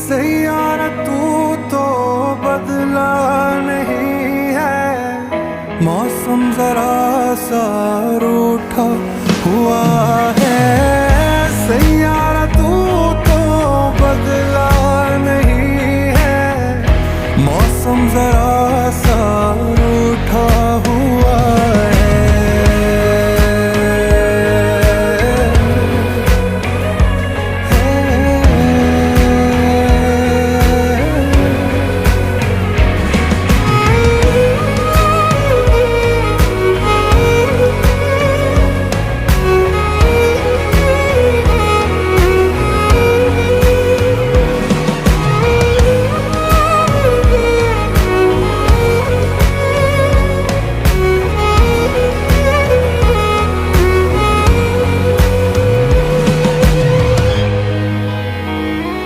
सैयारा तू तो बदला नहीं है, मौसम जरा सा रूठा हुआ